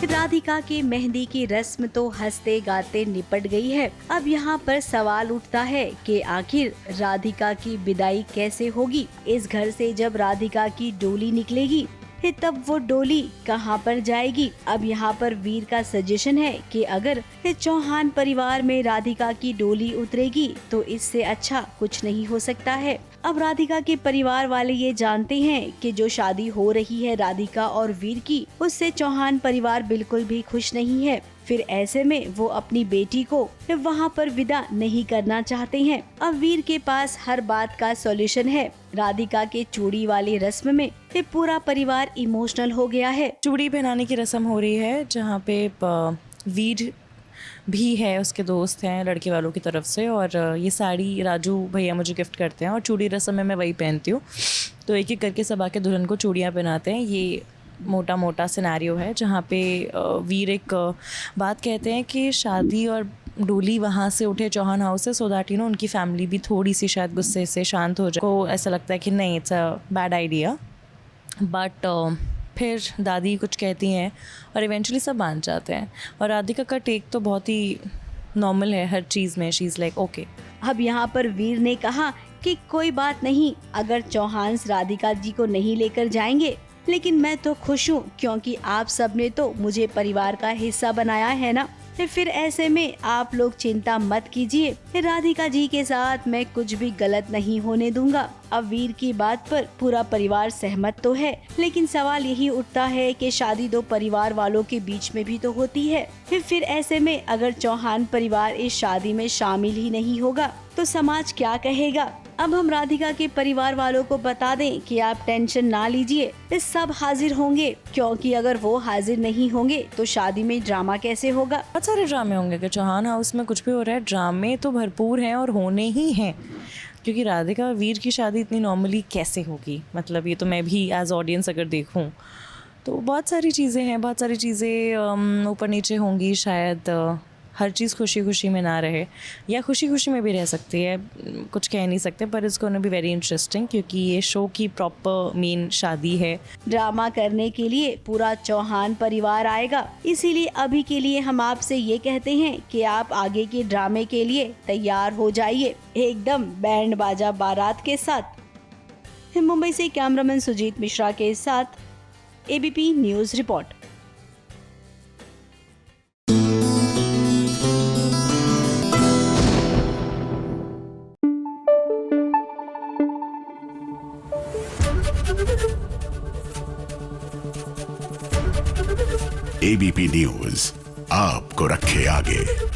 राधिका के मेहंदी की रस्म तो हंसते गाते निपट गई है। अब यहाँ पर सवाल उठता है कि आखिर राधिका की विदाई कैसे होगी। इस घर से जब राधिका की डोली निकलेगी तब वो डोली कहाँ पर जाएगी। अब यहाँ पर वीर का सजेशन है कि अगर चौहान परिवार में राधिका की डोली उतरेगी तो इससे अच्छा कुछ नहीं हो सकता है। अब राधिका के परिवार वाले ये जानते हैं कि जो शादी हो रही है राधिका और वीर की, उससे चौहान परिवार बिल्कुल भी खुश नहीं है। फिर ऐसे में वो अपनी बेटी को वहाँ पर विदा नहीं करना चाहते हैं। अब वीर के पास हर बात का सॉल्यूशन है। राधिका के चूड़ी वाली रस्म में पूरा परिवार इमोशनल हो गया है। चूड़ी पहनाने की रस्म हो रही है जहाँ पे वीर भी है, उसके दोस्त हैं लड़के वालों की तरफ से, और ये साड़ी राजू भैया मुझे गिफ्ट करते हैं और चूड़ी रस्म में मैं वही पहनती हूँ। तो एक एक करके सब आके दुल्हन को चूड़ियाँ पहनाते हैं। ये मोटा मोटा सिनेरियो है जहाँ पे वीर एक बात कहते हैं कि शादी और डोली वहाँ से उठे चौहान हाउस से, सो दैट यू नो उनकी फैमिली भी थोड़ी सी शायद गुस्से से शांत हो जाए। को ऐसा लगता है कि नहीं, it's a bad idea, but फिर दादी कुछ कहती हैं और इवेंचुअली सब मान जाते हैं। और राधिका का टेक तो बहुत ही नॉर्मल है हर चीज़ में, शी इज़ लाइक ओके। अब यहाँ पर वीर ने कहा कि कोई बात नहीं, अगर चौहान राधिका जी को नहीं लेकर जाएंगे, लेकिन मैं तो खुश हूँ क्योंकि आप सब ने तो मुझे परिवार का हिस्सा बनाया है ना। फिर ऐसे में आप लोग चिंता मत कीजिए, राधिका जी के साथ मैं कुछ भी गलत नहीं होने दूंगा। अब वीर की बात पर पूरा परिवार सहमत तो है, लेकिन सवाल यही उठता है कि शादी दो परिवार वालों के बीच में भी तो होती है। फिर ऐसे में अगर चौहान परिवार इस शादी में शामिल ही नहीं होगा तो समाज क्या कहेगा। अब हम राधिका के परिवार वालों को बता दें कि आप टेंशन ना लीजिए, इस सब हाजिर होंगे, क्योंकि अगर वो हाजिर नहीं होंगे तो शादी में ड्रामा कैसे होगा। बहुत सारे ड्रामे होंगे कि चौहान हाउस में कुछ भी हो रहा है, ड्रामे तो भरपूर हैं और होने ही हैं, क्योंकि राधिका और वीर की शादी इतनी नॉर्मली कैसे होगी। मतलब ये तो मैं भी एज ऑडियंस अगर देखूं तो बहुत सारी चीज़ें हैं, बहुत सारी चीज़ें ऊपर नीचे होंगी। शायद हर चीज़ खुशी खुशी में ना रहे, या खुशी खुशी में भी रह सकती है, कुछ कह नहीं सकते, पर it's gonna be very interesting क्योंकि ये शो की प्रॉपर मेन शादी है। ड्रामा करने के लिए पूरा चौहान परिवार आएगा, इसीलिए अभी के लिए हम आपसे ये कहते हैं कि आप आगे के ड्रामे के लिए तैयार हो जाइए, एकदम बैंड बाजा बारात के साथ। मुंबई से कैमरामैन सुजीत मिश्रा के साथ ABP news report. ABP news आपको रखे आगे।